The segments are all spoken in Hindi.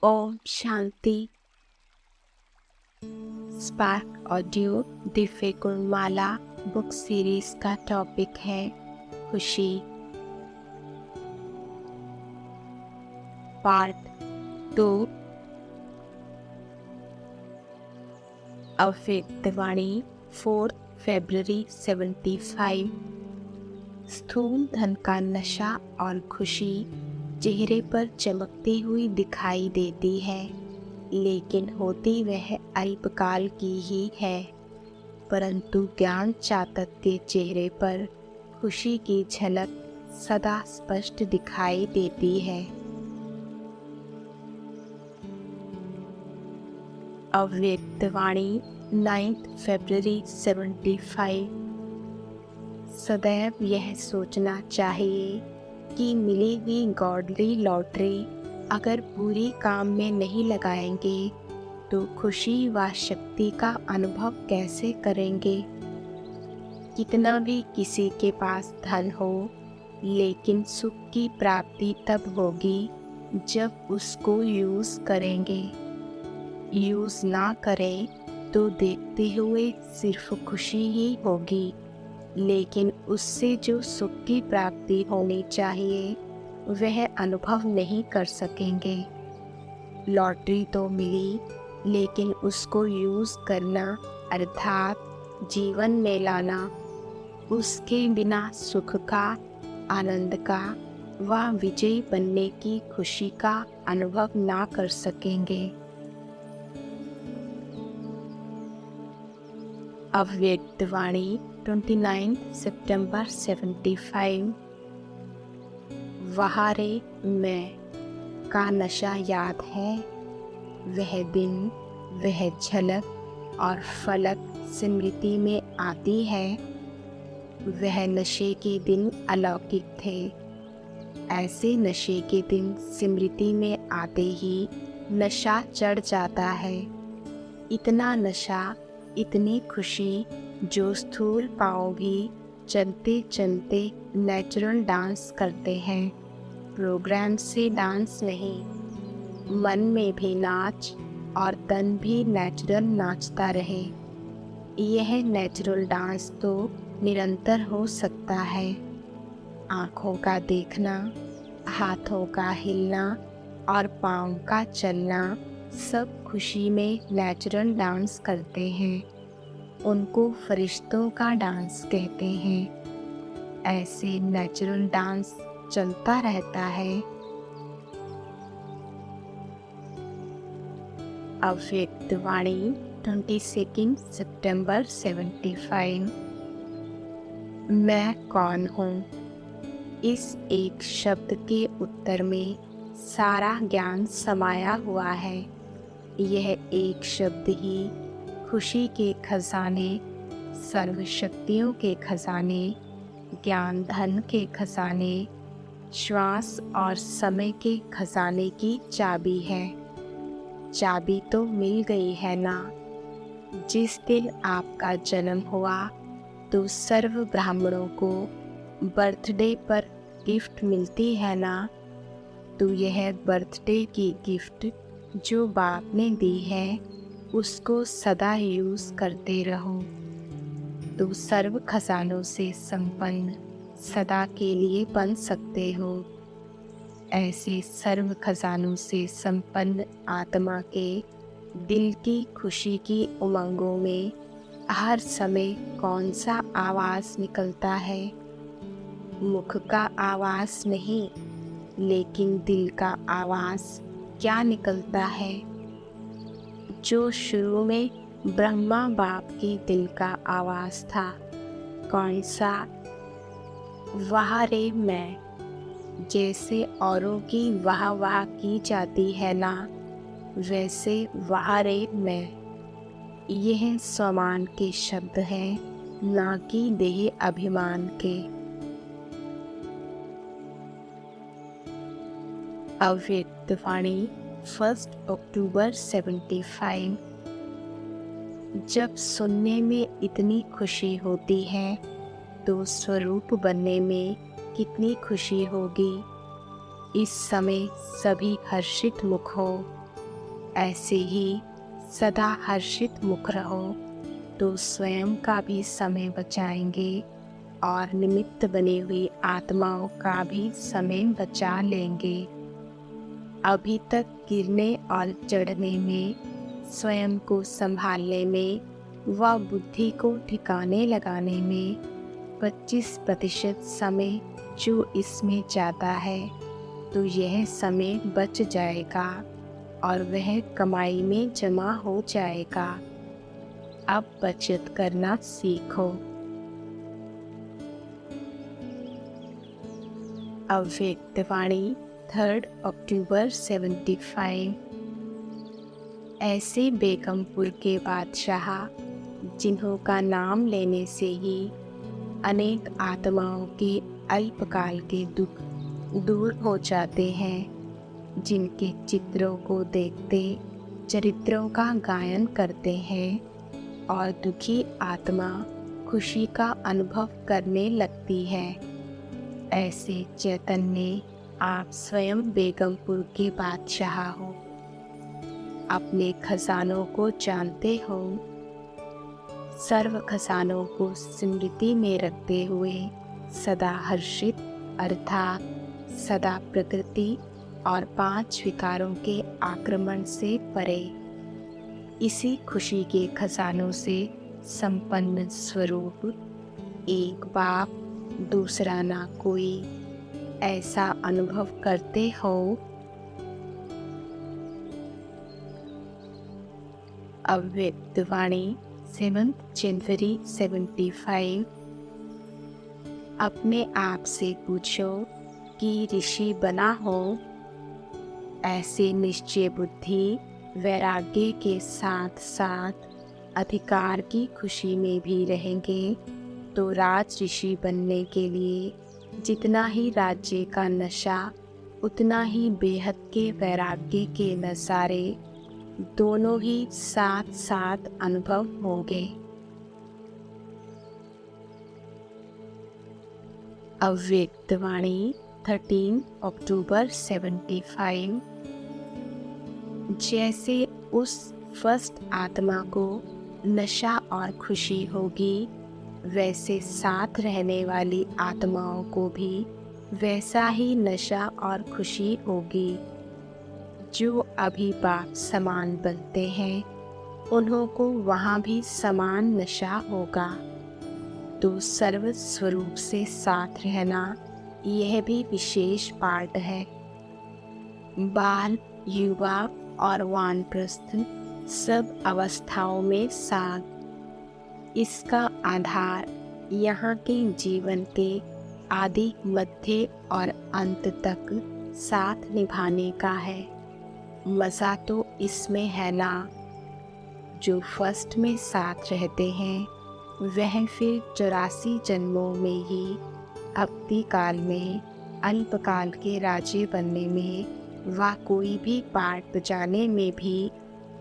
Om Shanti. Spark audio Divya Gunmala book series का टॉपिक है खुशी। पार्ट 2। अव्यक्तवाणी 4 फरवरी 75। स्थूल धन का नशा और खुशी चेहरे पर चमकती हुई दिखाई देती है, लेकिन होती वह अल्पकाल की ही है। परंतु ज्ञान चातक के चेहरे पर खुशी की झलक सदा स्पष्ट दिखाई देती है। अव्यक्तवाणी 9 फरवरी 75। सदैव यह सोचना चाहिए कि मिली हुई गॉडली लॉटरी अगर पूरी काम में नहीं लगाएंगे तो खुशी व शक्ति का अनुभव कैसे करेंगे। कितना भी किसी के पास धन हो, लेकिन सुख की प्राप्ति तब होगी जब उसको यूज़ करेंगे। यूज़ ना करें तो देखते हुए सिर्फ खुशी ही होगी, लेकिन उससे जो सुख की प्राप्ति होनी चाहिए वह अनुभव नहीं कर सकेंगे। लॉटरी तो मिली, लेकिन उसको यूज़ करना अर्थात जीवन में लाना, उसके बिना सुख का, आनंद का व विजयी बनने की खुशी का अनुभव ना कर सकेंगे। अव्यक्तवाणी 29 सितंबर 75। वहारे मैं का नशा याद है। वह दिन, वह झलक और फलक स्मृति में आती है। वह नशे के दिन अलौकिक थे। ऐसे नशे के दिन स्मृति में आते ही नशा चढ़ जाता है। इतना नशा, इतनी खुशी जो स्थूल पाँव भी चलते चलते नेचुरल डांस करते हैं। प्रोग्राम से डांस नहीं, मन में भी नाच और तन भी नेचुरल नाचता रहे। यह नेचुरल डांस तो निरंतर हो सकता है। आँखों का देखना, हाथों का हिलना और पाँव का चलना सब खुशी में नेचुरल डांस करते हैं। उनको फरिश्तों का डांस कहते हैं। ऐसे नेचुरल डांस चलता रहता है। अव्यक्तवाणी 22 सितंबर 75। मैं कौन हूँ? इस एक शब्द के उत्तर में सारा ज्ञान समाया हुआ है। यह एक शब्द ही खुशी के खजाने, सर्व शक्तियों के खजाने, ज्ञान धन के खजाने, श्वास और समय के खजाने की चाबी है। चाबी तो मिल गई है ना। जिस दिन आपका जन्म हुआ तो सर्व ब्राह्मणों को बर्थडे पर गिफ्ट मिलती है ना। तो यह बर्थडे की गिफ्ट जो बाप ने दी है उसको सदा यूज़ करते रहो, तो सर्व खजानों से संपन्न सदा के लिए बन सकते हो। ऐसे सर्व खजानों से संपन्न आत्मा के दिल की खुशी की उमंगों में हर समय कौन सा आवाज़ निकलता है? मुख का आवाज़ नहीं, लेकिन दिल का आवाज़ क्या निकलता है? जो शुरू में ब्रह्मा बाप के दिल का आवाज़ था, कौन सा? वाह रे मैं। जैसे औरों की वाह वाह की जाती है ना, वैसे वाह रे मैं। यह स्वमान के शब्द हैं, ना कि देह अभिमान के। अव्यक्तवाणी 1 अक्टूबर 75। जब सुनने में इतनी खुशी होती है तो स्वरूप बनने में कितनी खुशी होगी। इस समय सभी हर्षित मुख हो, ऐसे ही सदा हर्षित मुख रहो तो स्वयं का भी समय बचाएंगे और निमित्त बनी हुई आत्माओं का भी समय बचा लेंगे। अभी तक गिरने और चढ़ने में, स्वयं को संभालने में व बुद्धि को ठिकाने लगाने में 25% समय जो इसमें जाता है, तो यह समय बच जाएगा और वह कमाई में जमा हो जाएगा। अब बचत करना सीखो। अव्यक्तवाणी 3 अक्टूबर 75। ऐसे बेगमपुर के बादशाह जिन्हों का नाम लेने से ही अनेक आत्माओं के अल्पकाल के दुख दूर हो जाते हैं, जिनके चित्रों को देखते चरित्रों का गायन करते हैं और दुखी आत्मा खुशी का अनुभव करने लगती है। ऐसे चैतन्य आप स्वयं बेगमपुर के बादशाह हो। अपने खजानों को जानते हो। सर्व खजानों को स्मृति में रखते हुए सदा हर्षित अर्थात सदा प्रकृति और 5 विकारों के आक्रमण से परे, इसी खुशी के खजानों से संपन्न स्वरूप, एक बाप दूसरा ना कोई, ऐसा अनुभव करते हो। अव्यक्तवाणी 7 जनवरी 75। अपने आप से पूछो कि ऋषि बना हो। ऐसे निश्चय बुद्धि वैराग्य के साथ साथ अधिकार की खुशी में भी रहेंगे तो राज ऋषि बनने के लिए जितना ही राज्य का नशा, उतना ही बेहद के वैराग्य के नज़ारे दोनों ही साथ साथ अनुभव होंगे। अव्यक्तवाणी 13 अक्टूबर 75। जैसे उस फर्स्ट आत्मा को नशा और खुशी होगी, वैसे साथ रहने वाली आत्माओं को भी वैसा ही नशा और खुशी होगी। जो अभी बाप समान बनते हैं, उन्हों को वहाँ भी समान नशा होगा। तो सर्व स्वरूप से साथ रहना यह भी विशेष पाठ है। बाल, युवा और वानप्रस्थ सब अवस्थाओं में साथ। इसका आधार यहाँ के जीवन के आदि, मध्य और अंत तक साथ निभाने का है। मज़ा तो इसमें है ना। जो फर्स्ट में साथ रहते हैं वह फिर 84 जन्मों में ही अवधि काल में अल्पकाल के राजे बनने में व कोई भी पाठ बजाने में भी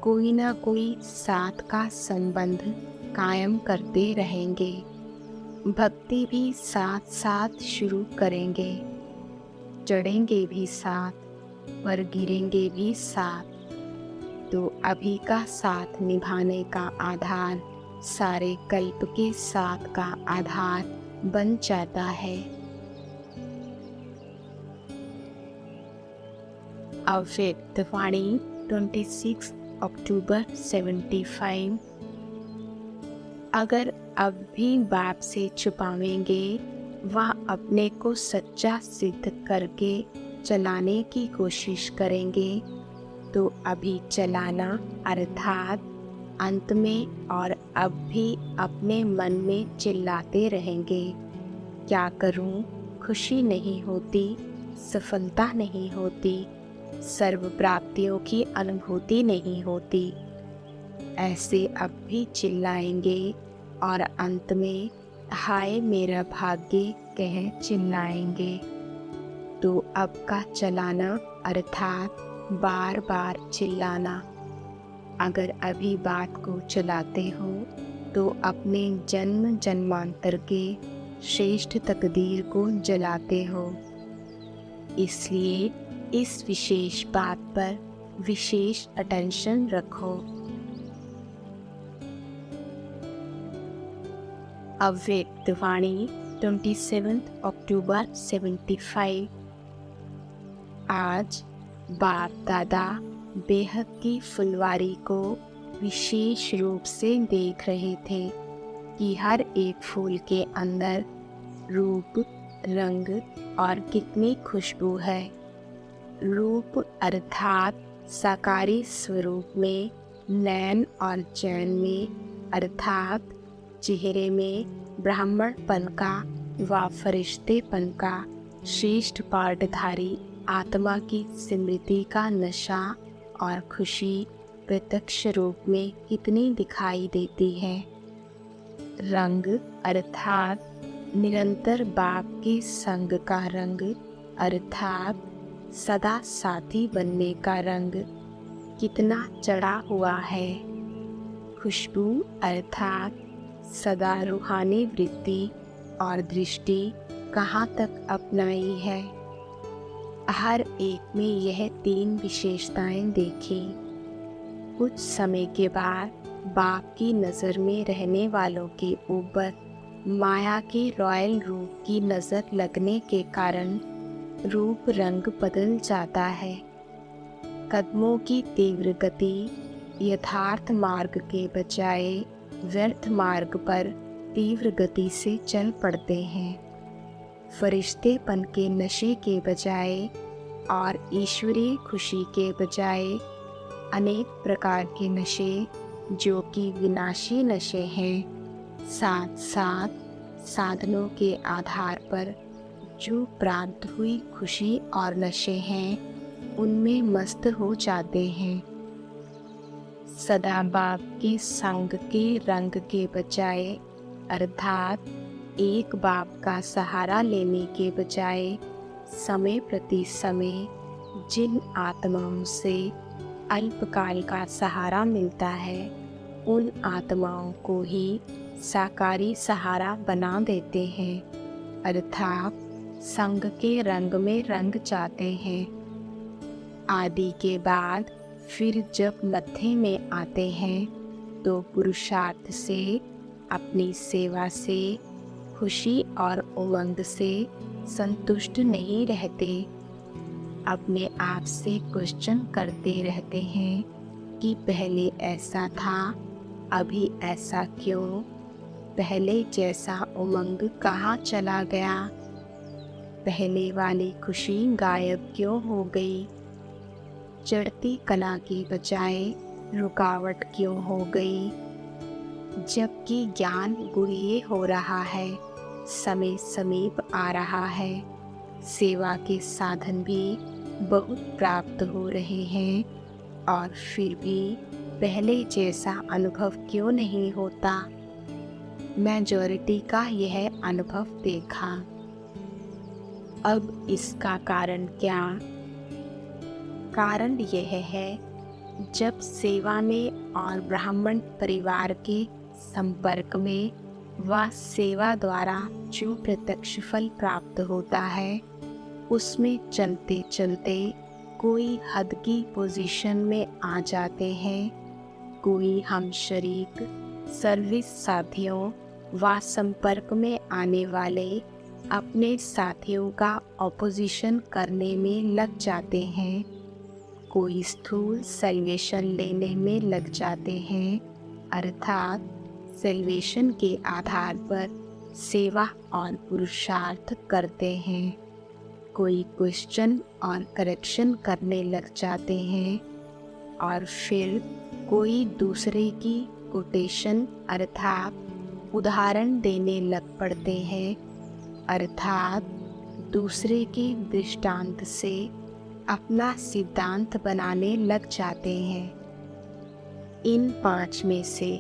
कोई ना कोई साथ का संबंध कायम करते रहेंगे। भक्ति भी साथ साथ शुरू करेंगे, चढ़ेंगे भी साथ पर गिरेंगे भी साथ। तो अभी का साथ निभाने का आधार सारे कल्प के साथ का आधार बन जाता है। अव्यक्तवाणी 26 अक्टूबर 75। अगर अब भी बाप से छुपावेंगे व अपने को सच्चा सिद्ध करके चलाने की कोशिश करेंगे तो अभी चलाना अर्थात अंत में और अब भी अपने मन में चिल्लाते रहेंगे, क्या करूं, खुशी नहीं होती, सफलता नहीं होती, सर्व प्राप्तियों की अनुभूति नहीं होती। ऐसे अब भी चिल्लाएंगे और अंत में हाय मेरा भाग्य कह चिल्लाएंगे। तो अब का चलाना अर्थात बार बार चिल्लाना। अगर अभी बात को चलाते हो तो अपने जन्म जन्मांतर के श्रेष्ठ तकदीर को जलाते हो। इसलिए इस विशेष बात पर विशेष अटेंशन रखो। अव्यक्त वाणी 27 अक्टूबर 75। आज बाप दादा बेहद की फुलवारी को विशेष रूप से देख रहे थे कि हर एक फूल के अंदर रूप, रंग और कितनी खुशबू है। रूप अर्थात साकारी स्वरूप में, नयन और चैन में अर्थात चेहरे में ब्राह्मणपन का व फरिश्तेपन का श्रेष्ठ पाठधारी आत्मा की स्मृति का नशा और खुशी प्रत्यक्ष रूप में कितनी दिखाई देती है। रंग अर्थात निरंतर बाप के संग का रंग अर्थात सदा साथी बनने का रंग कितना चढ़ा हुआ है। खुशबू अर्थात सदा रूहानी वृत्ति और दृष्टि कहाँ तक अपनाई है। हर एक में यह 3 विशेषताएं देखी। कुछ समय के बाद बाप की नज़र में रहने वालों के ऊपर माया के रॉयल रूप की नज़र लगने के कारण रूप रंग बदल जाता है। कदमों की तीव्र गति यथार्थ मार्ग के बजाय व्यर्थ मार्ग पर तीव्र गति से चल पड़ते हैं। फरिश्तेपन के नशे के बजाय और ईश्वरीय खुशी के बजाय अनेक प्रकार के नशे जो कि विनाशी नशे हैं, साथ साथ साधनों के आधार पर जो प्राप्त हुई खुशी और नशे हैं उनमें मस्त हो जाते हैं। सदा बाप के संग के रंग के बजाय अर्थात एक बाप का सहारा लेने के बजाय समय प्रति समय जिन आत्माओं से अल्पकाल का सहारा मिलता है उन आत्माओं को ही साकारी सहारा बना देते हैं अर्थात संग के रंग में रंग जाते हैं। आदि के बाद फिर जब मध्य में आते हैं तो पुरुषार्थ से, अपनी सेवा से, खुशी और उमंग से संतुष्ट नहीं रहते। अपने आप से क्वेश्चन करते रहते हैं कि पहले ऐसा था, अभी ऐसा क्यों? पहले जैसा उमंग कहाँ चला गया? पहले वाली खुशी गायब क्यों हो गई? चढ़ती कला की बजाय रुकावट क्यों हो गई? जबकि ज्ञान गुह्य हो रहा है, समय समीप आ रहा है, सेवा के साधन भी बहुत प्राप्त हो रहे हैं और फिर भी पहले जैसा अनुभव क्यों नहीं होता? मेजॉरिटी का यह अनुभव देखा। अब इसका कारण क्या? कारण यह है जब सेवा में और ब्राह्मण परिवार के संपर्क में व सेवा द्वारा जो प्रत्यक्ष फल प्राप्त होता है उसमें चलते चलते कोई हद की पोजीशन में आ जाते हैं। कोई हम शरीक, सर्विस साथियों व संपर्क में आने वाले अपने साथियों का ऑपोजिशन करने में लग जाते हैं। कोई स्थूल सेल्वेशन लेने में लग जाते हैं अर्थात सेल्वेशन के आधार पर सेवा और पुरुषार्थ करते हैं। कोई क्वेश्चन और करेक्शन करने लग जाते हैं और फिर कोई दूसरे की कोटेशन अर्थात उदाहरण देने लग पड़ते हैं अर्थात दूसरे के दृष्टांत से अपना सिद्धांत बनाने लग जाते हैं। इन 5 में से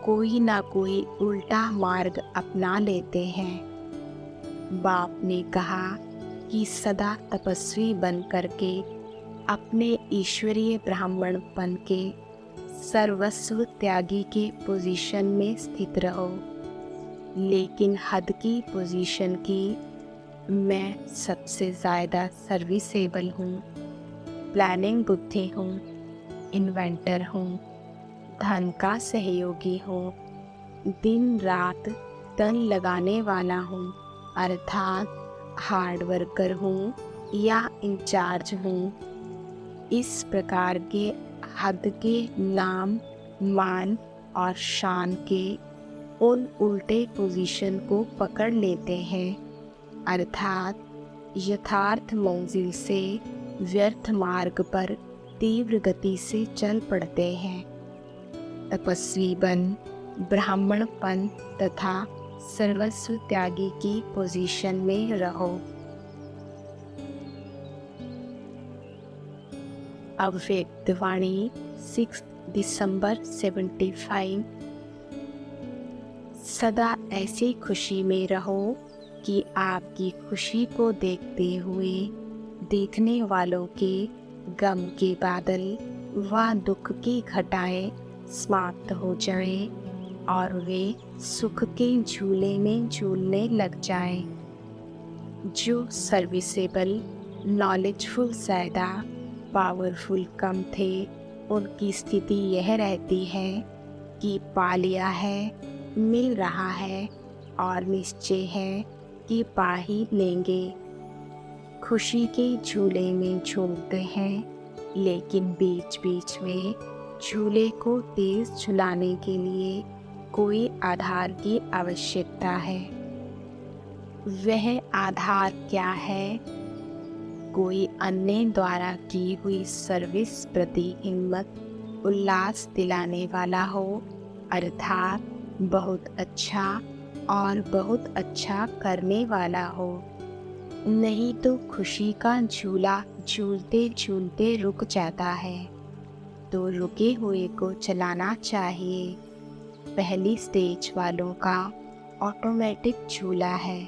कोई ना कोई उल्टा मार्ग अपना लेते हैं। बाप ने कहा कि सदा तपस्वी बन करके अपने ईश्वरीय ब्राह्मणपन के सर्वस्व त्यागी के पोजीशन में स्थित रहो, लेकिन हद की पोजीशन की मैं सबसे ज़्यादा सर्विसेबल हूँ, प्लानिंग बुद्धि हूँ, इन्वेंटर हूँ, धन का सहयोगी हूँ, दिन रात तन लगाने वाला हूँ, अर्थात हार्ड वर्कर हूँ या इंचार्ज हूँ। इस प्रकार के हद के नाम, मान और शान के उन उल्टे पोजीशन को पकड़ लेते हैं, अर्थात यथार्थ मंजिल से व्यर्थ मार्ग पर तीव्र गति से चल पड़ते हैं। तपस्वी बन ब्राह्मणपन तथा सर्वस्व त्यागी की पोजीशन में रहो। अव्यक्तवाणी 6 दिसंबर 75। सदा ऐसी खुशी में रहो कि आपकी खुशी को देखते हुए देखने वालों के गम के बादल व दुख की घटाएं समाप्त हो जाएं और वे सुख के झूले में झूलने लग जाएं। जो सर्विसेबल, नॉलेजफुल ज़्यादा, पावरफुल कम थे, उनकी स्थिति यह रहती है कि पा लिया है, मिल रहा है और निश्चय है कि पा ही लेंगे। खुशी के झूले में झूलते हैं, लेकिन बीच बीच में झूले को तेज झुलाने के लिए कोई आधार की आवश्यकता है। वह आधार क्या है? कोई अन्य द्वारा की हुई सर्विस प्रति हिम्मत, उल्लास दिलाने वाला हो, अर्थात बहुत अच्छा और बहुत अच्छा करने वाला हो। नहीं तो खुशी का झूला झूलते झूलते रुक जाता है, तो रुके हुए को चलाना चाहिए। पहली स्टेज वालों का ऑटोमेटिक झूला है।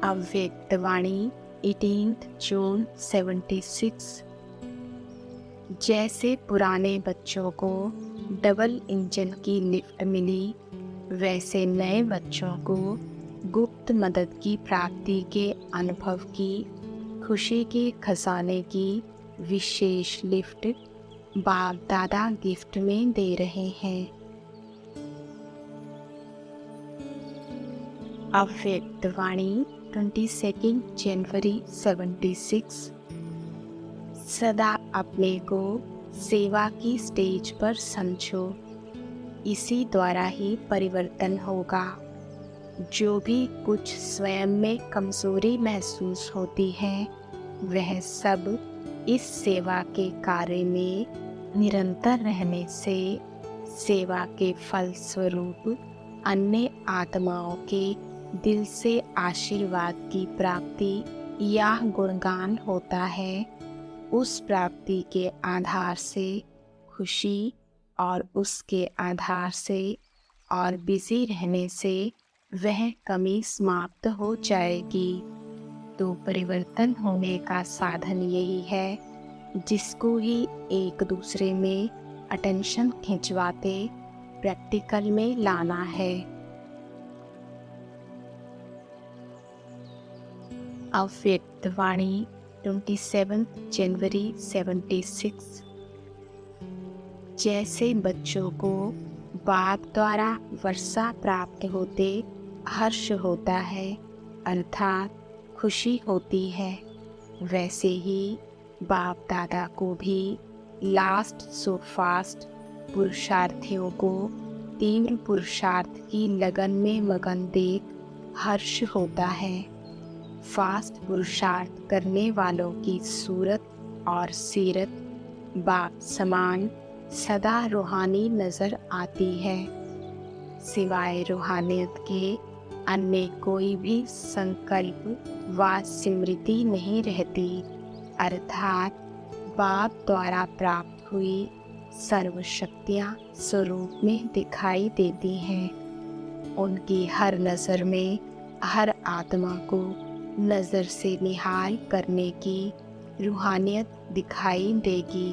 अव्यक्तवाणी 18 जून 76। जैसे पुराने बच्चों को डबल इंजन की लिफ्ट मिली, वैसे नए बच्चों को गुप्त मदद की प्राप्ति के अनुभव की, खुशी के खजाने की विशेष लिफ्ट बाप दादा गिफ्ट में दे रहे हैं। अव्यक्तवाणी 22 जनवरी 76। सदा अपने को सेवा की स्टेज पर समझो, इसी द्वारा ही परिवर्तन होगा। जो भी कुछ स्वयं में कमजोरी महसूस होती है, वह सब इस सेवा के कार्य में निरंतर रहने से सेवा के फल स्वरूप अन्य आत्माओं के दिल से आशीर्वाद की प्राप्ति या गुणगान होता है। उस प्राप्ति के आधार से खुशी और उसके आधार से और बिजी रहने से वह कमी समाप्त हो जाएगी। तो परिवर्तन होने का साधन यही है, जिसको ही एक दूसरे में अटेंशन खिंचवाते प्रैक्टिकल में लाना है। अव्यक्तवाणी 27 जनवरी 76। जैसे बच्चों को बाप द्वारा वर्षा प्राप्त होते हर्ष होता है, अर्थात खुशी होती है, वैसे ही बाप दादा को भी लास्ट सो फास्ट पुरुषार्थियों को तीव्र पुरुषार्थ की लगन में मगन देख हर्ष होता है। फास्ट पुरुषार्थ करने वालों की सूरत और सीरत बाप समान सदा रूहानी नजर आती है। सिवाय रूहानियत के अन्य कोई भी संकल्प व स्मृति नहीं रहती, अर्थात बाप द्वारा प्राप्त हुई सर्व शक्तियाँ स्वरूप में दिखाई देती हैं। उनकी हर नज़र में हर आत्मा को नज़र से निहाल करने की रूहानियत दिखाई देगी।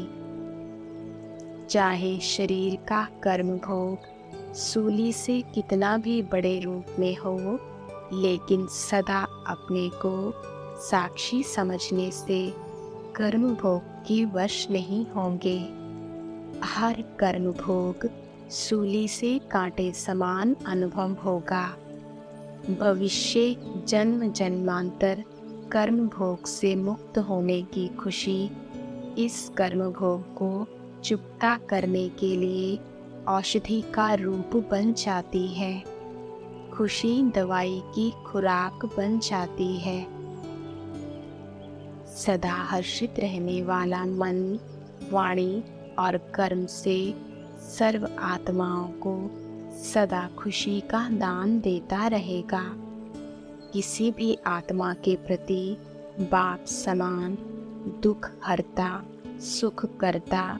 चाहे शरीर का कर्म भोग सूली से कितना भी बड़े रूप में हो, लेकिन सदा अपने को साक्षी समझने से कर्म भोग के वश नहीं होंगे। हर कर्म भोग सूली से कांटे समान अनुभव होगा। भविष्य जन्म जन्मांतर कर्म भोग से मुक्त होने की खुशी इस कर्म भोग को चुकता करने के लिए औषधि का रूप बन जाती है। खुशी दवाई की खुराक बन जाती है। सदा हर्षित रहने वाला मन, वाणी और कर्म से सर्व आत्माओं को सदा खुशी का दान देता रहेगा। किसी भी आत्मा के प्रति बाप समान दुख हरता, सुख करता,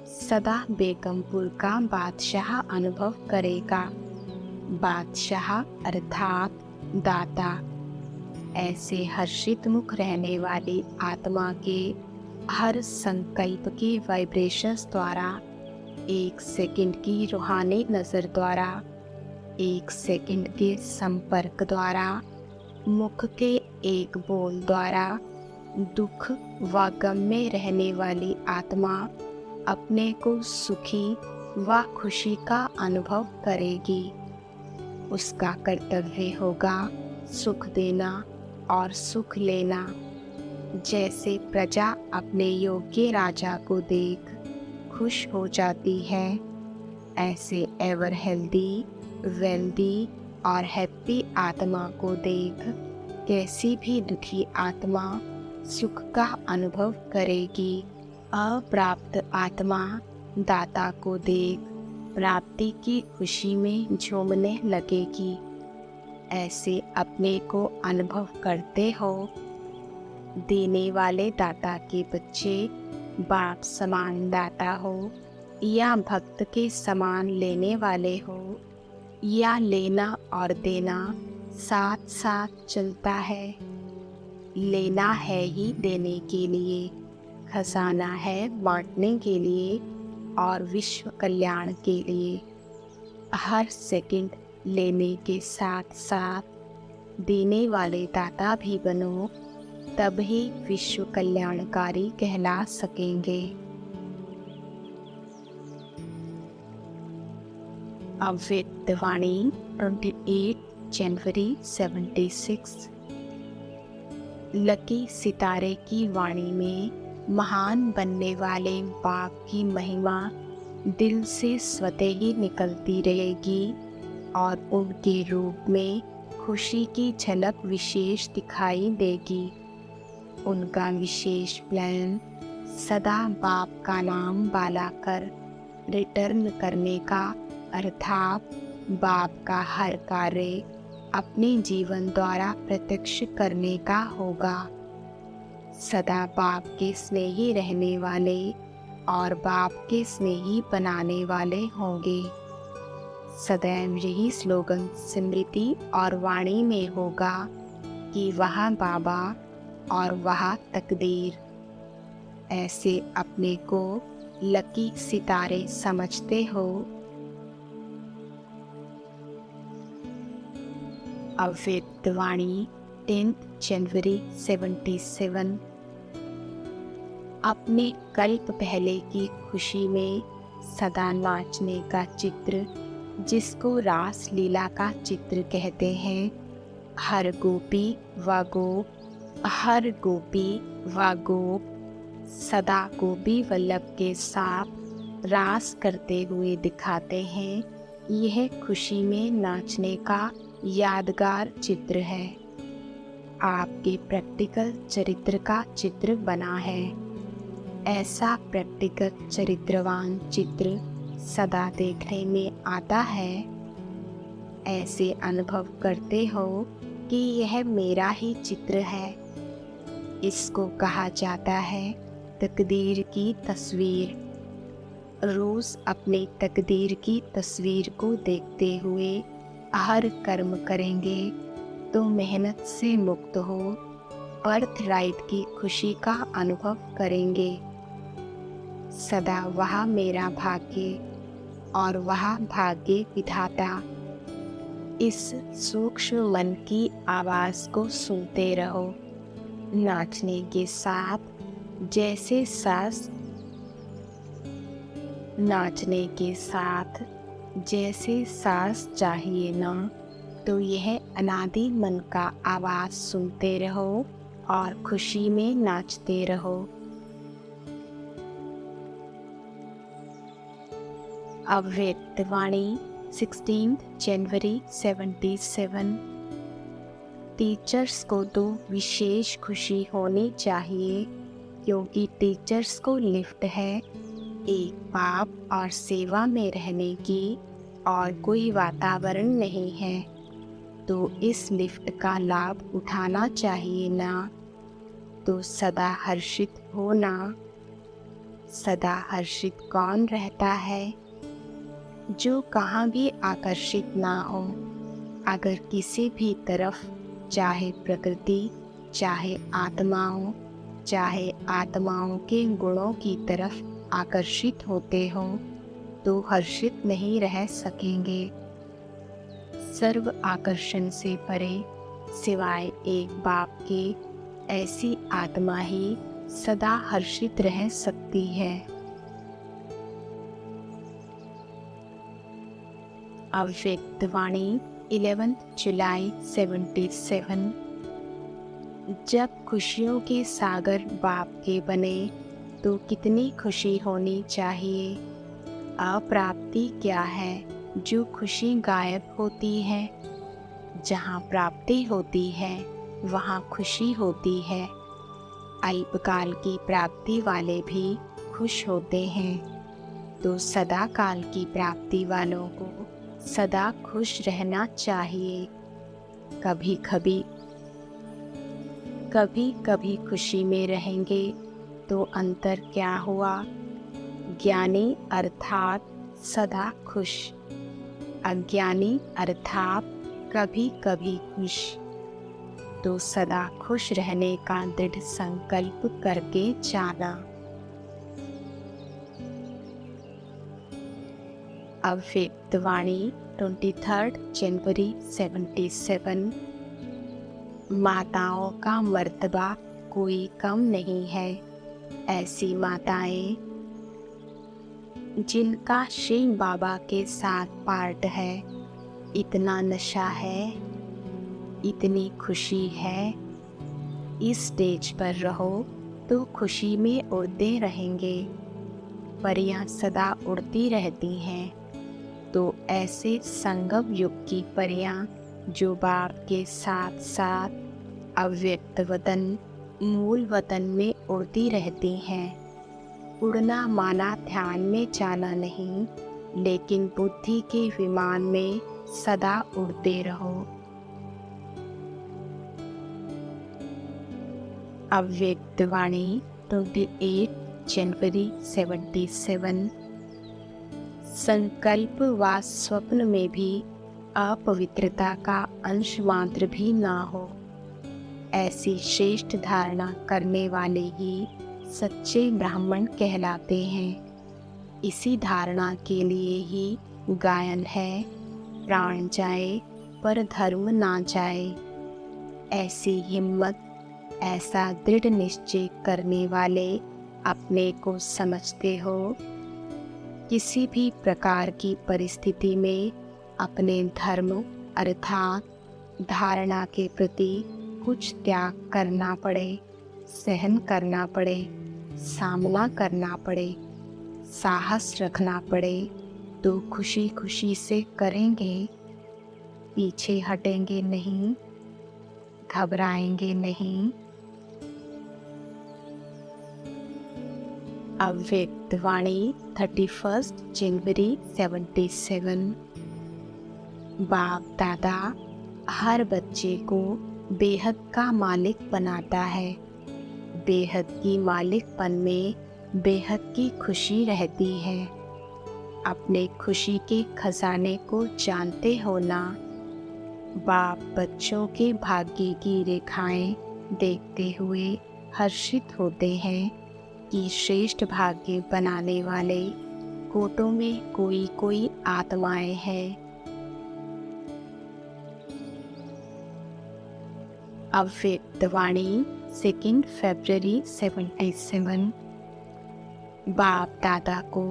सदा बेगमपुर का बादशाह अनुभव करेगा। बादशाह अर्थात दाता। ऐसे हर्षित मुख रहने वाली आत्मा के हर संकल्प के वाइब्रेशंस द्वारा, 1 सेकंड की रूहानी नज़र द्वारा, 1 सेकंड के संपर्क द्वारा, मुख के एक बोल द्वारा दुख व गम में रहने वाली आत्मा अपने को सुखी व खुशी का अनुभव करेगी। उसका कर्तव्य होगा सुख देना और सुख लेना। जैसे प्रजा अपने योग्य राजा को देख खुश हो जाती है, ऐसे एवर हेल्दी, वेल्दी और हैप्पी आत्मा को देख कैसी भी दुखी आत्मा सुख का अनुभव करेगी। अप्राप्त आत्मा दाता को देख प्राप्ति की खुशी में झूमने लगेगी। ऐसे अपने को अनुभव करते हो। देने वाले दाता के बच्चे बाप समान दाता हो या भक्त के समान लेने वाले हो, या लेना और देना साथ साथ चलता है। लेना है ही देने के लिए, खजाना है बांटने के लिए और विश्व कल्याण के लिए। हर सेकंड लेने के साथ साथ देने वाले दाता भी बनो, तब ही विश्व कल्याणकारी कहला सकेंगे। अव्यक्त वाणी 28 जनवरी 76। लकी सितारे की वाणी में महान बनने वाले बाप की महिमा दिल से स्वतः ही निकलती रहेगी और उनके रूप में खुशी की झलक विशेष दिखाई देगी। उनका विशेष प्लान सदा बाप का नाम बाला कर रिटर्न करने का, अर्थात बाप का हर कार्य अपने जीवन द्वारा प्रत्यक्ष करने का होगा। सदा बाप के स्नेही रहने वाले और बाप के स्नेही बनाने वाले होंगे। सदैव यही स्लोगन स्मृति और वाणी में होगा कि वहाँ बाबा और वहाँ तकदीर। ऐसे अपने को लकी सितारे समझते हो। अव्यक्त वाणी 10 जनवरी 77। अपने कल्प पहले की खुशी में सदा नाचने का चित्र, जिसको रास लीला का चित्र कहते हैं। हर गोपी व गोप, हर गोपी व गोप सदा गोपी वल्लभ के साथ रास करते हुए दिखाते हैं। यह खुशी में नाचने का यादगार चित्र है। आपके प्रैक्टिकल चरित्र का चित्र बना है। ऐसा प्रैक्टिकल चरित्रवान चित्र सदा देखने में आता है। ऐसे अनुभव करते हो कि यह मेरा ही चित्र है। इसको कहा जाता है तकदीर की तस्वीर। रोज अपने तकदीर की तस्वीर को देखते हुए हर कर्म करेंगे तो मेहनत से मुक्त हो बर्थ राइट की खुशी का अनुभव करेंगे। सदा वह मेरा भाग्य और वह भाग्य विधाता। इस सूक्ष्म मन की आवाज़ को सुनते रहो। नाचने के साथ जैसे सांस नाचने के साथ जैसे सांस चाहिए ना, तो यह अनादि मन का आवाज़ सुनते रहो और खुशी में नाचते रहो। अव्यक्त वाणी 16 जनवरी 77। टीचर्स को तो विशेष खुशी होनी चाहिए, क्योंकि टीचर्स को लिफ्ट है एक पाप और सेवा में रहने की, और कोई वातावरण नहीं है, तो इस लिफ्ट का लाभ उठाना चाहिए ना। तो सदा हर्षित हो ना। सदा हर्षित कौन रहता है? जो कहाँ भी आकर्षित ना हो। अगर किसी भी तरफ, चाहे प्रकृति, चाहे आत्माओं, चाहे आत्माओं के गुणों की तरफ आकर्षित होते हो, तो हर्षित नहीं रह सकेंगे। सर्व आकर्षण से परे, सिवाय एक बाप के, ऐसी आत्मा ही सदा हर्षित रह सकती है। अव्यक्त वाणी 11 जुलाई 77। जब खुशियों के सागर बाप के बने, तो कितनी खुशी होनी चाहिए। अप्राप्ति क्या है जो खुशी गायब होती है? जहाँ प्राप्ति होती है वहाँ खुशी होती है। अल्पकाल की प्राप्ति वाले भी खुश होते हैं, तो सदा काल की प्राप्ति वालों को सदा खुश रहना चाहिए। कभी कभी खुशी में रहेंगे तो अंतर क्या हुआ? ज्ञानी अर्थात सदा खुश, अज्ञानी अर्थात कभी कभी खुश। तो सदा खुश रहने का दृढ़ संकल्प करके जाना। अव्यक्त वाणी 23 जनवरी 77। माताओं का मर्तबा कोई कम नहीं है। ऐसी माताएं जिनका शिव बाबा के साथ पार्ट है, इतना नशा है, इतनी खुशी है। इस स्टेज पर रहो तो खुशी में उड़ते रहेंगे। परियां सदा उड़ती रहती हैं, तो ऐसे संगम युग की परियां जो बाप के साथ साथ अव्यक्त वतन, मूल वतन में उड़ती रहती हैं। उड़ना माना ध्यान में जाना नहीं, लेकिन बुद्धि के विमान में सदा उड़ते रहो। अव्यक्त वाणी 28 जनवरी 77। संकल्प व स्वप्न में भी अपवित्रता का अंश मात्र भी ना हो, ऐसी श्रेष्ठ धारणा करने वाले ही सच्चे ब्राह्मण कहलाते हैं। इसी धारणा के लिए ही गायन है, प्राण जाए पर धर्म ना जाए। ऐसी हिम्मत, ऐसा दृढ़ निश्चय करने वाले अपने को समझते हो। किसी भी प्रकार की परिस्थिति में अपने धर्म अर्थात धारणा के प्रति कुछ त्याग करना पड़े, सहन करना पड़े, सामना करना पड़े, साहस रखना पड़े, तो खुशी खुशी से करेंगे। पीछे हटेंगे नहीं, घबराएंगे नहीं। अव्यक्त वाणी 31 जनवरी 77। बाप दादा हर बच्चे को बेहद का मालिक बनाता है। बेहद की मालिकपन में बेहद की खुशी रहती है। अपने खुशी के खजाने को जानते हो ना। बाप बच्चों के भाग्य की रेखाएं देखते हुए हर्षित होते हैं कि श्रेष्ठ भाग्य बनाने वाले कोटों में कोई कोई आत्माएं हैं। अव्यक्तवाणी 2 फरवरी 77। बाप दादा को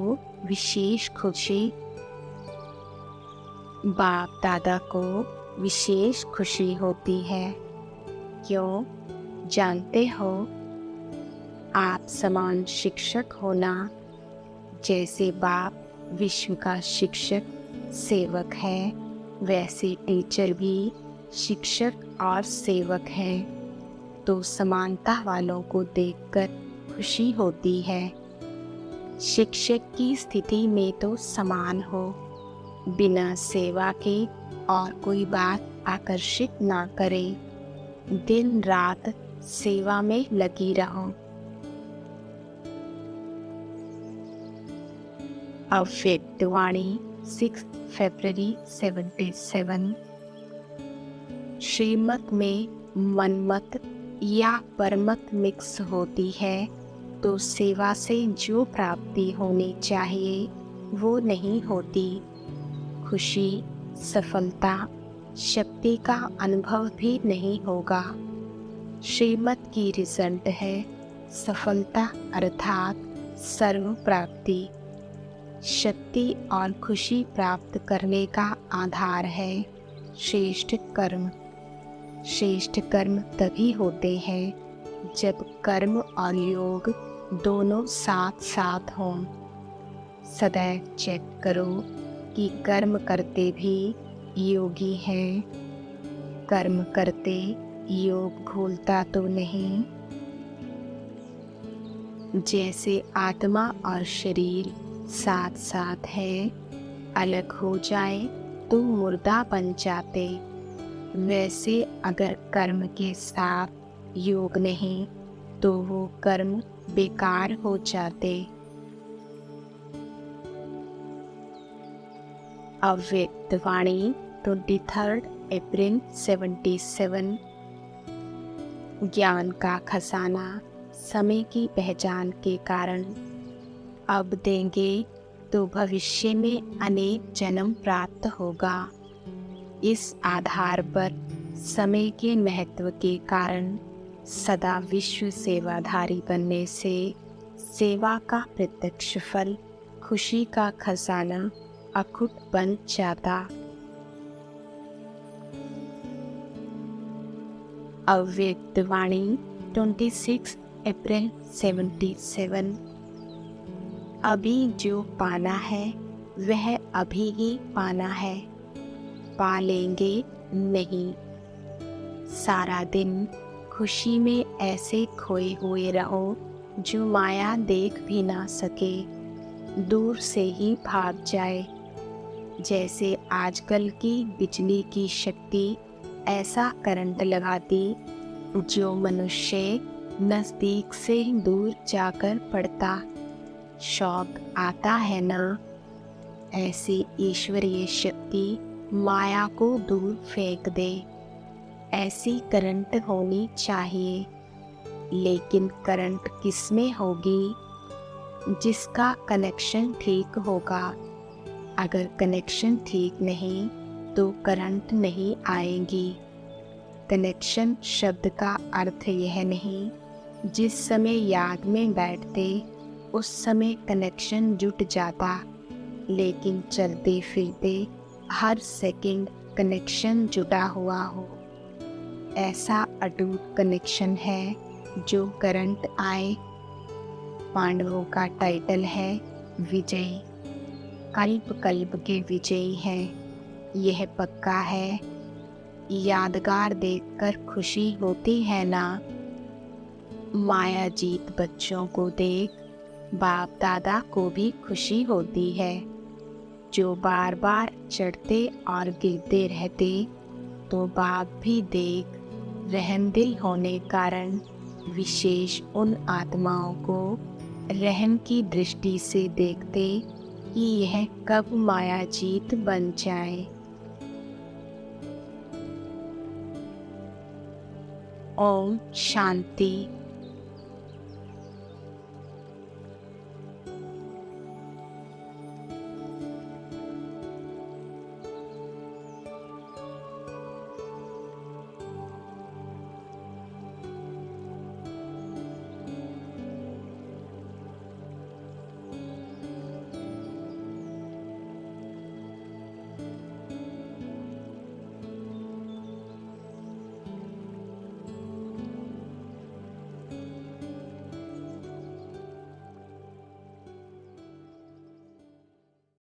विशेष खुशी। बाप दादा को विशेष खुशी होती है। क्यों? जानते हो, आप समान शिक्षक होना। जैसे बाप विश्व का शिक्षक सेवक है, वैसे टीचर भी शिक्षक और सेवक हैं। तो समानता वालों को देखकर खुशी होती है। शिक्षक की स्थिति में तो समान हो, बिना सेवा के और कोई बात आकर्षित ना करे। दिन रात सेवा में लगी रहो। अव्यक्तवाणी 6 फरवरी 77। श्रीमत में मनमत या परमत मिक्स होती है तो सेवा से जो प्राप्ति होनी चाहिए वो नहीं होती। खुशी, सफलता, शक्ति का अनुभव भी नहीं होगा। श्रीमत की रिजल्ट है सफलता अर्थात सर्व प्राप्ति। शक्ति और खुशी प्राप्त करने का आधार है श्रेष्ठ कर्म। श्रेष्ठ कर्म तभी होते हैं जब कर्म और योग दोनों साथ साथ हों। सदैव चेक करो कि कर्म करते भी योगी हैं, कर्म करते योग भूलता तो नहीं। जैसे आत्मा और शरीर साथ साथ है, अलग हो जाए तो मुर्दा बन जाते। वैसे अगर कर्म के साथ योग नहीं तो वो कर्म बेकार हो जाते। अव्यक्तवाणी 23 अप्रैल 77। ज्ञान का खजाना समय की पहचान के कारण अब देंगे तो भविष्य में अनेक जन्म प्राप्त होगा। इस आधार पर समय के महत्व के कारण सदा विश्व सेवाधारी बनने से सेवा का प्रत्यक्ष फल, खुशी का खजाना अखुट बन जाता। अव्यक्तवाणी 26 अप्रैल 77। अभी जो पाना है वह अभी ही पाना है, पा लेंगे नहीं। सारा दिन खुशी में ऐसे खोए हुए रहो जो माया देख भी ना सके, दूर से ही भाग जाए। जैसे आजकल की बिजली की शक्ति ऐसा करंट लगाती जो मनुष्य नज़दीक से दूर जाकर पड़ता। शौक आता है ना? ऐसी ईश्वरीय शक्ति माया को दूर फेंक दे। ऐसी करंट होनी चाहिए। लेकिन करंट किसमें होगी? जिसका कनेक्शन ठीक होगा। अगर कनेक्शन ठीक नहीं तो करंट नहीं आएगी। कनेक्शन शब्द का अर्थ यह नहीं जिस समय याद में बैठते उस समय कनेक्शन जुट जाता, लेकिन चलते फिरते हर सेकंड कनेक्शन जुटा हुआ हो। ऐसा अटूट कनेक्शन है जो करंट आए। पांडवों का टाइटल है विजयी। कल्प कल्प के विजयी हैं, यह पक्का है। यादगार देखकर खुशी होती है ना? माया जीत बच्चों को देख बाप दादा को भी खुशी होती है। जो बार बार चढ़ते और गिरते रहते तो बाप भी देख रहमदिल होने कारण विशेष उन आत्माओं को रहम की दृष्टि से देखते कि यह कब माया जीत बन जाए। ओम शांति।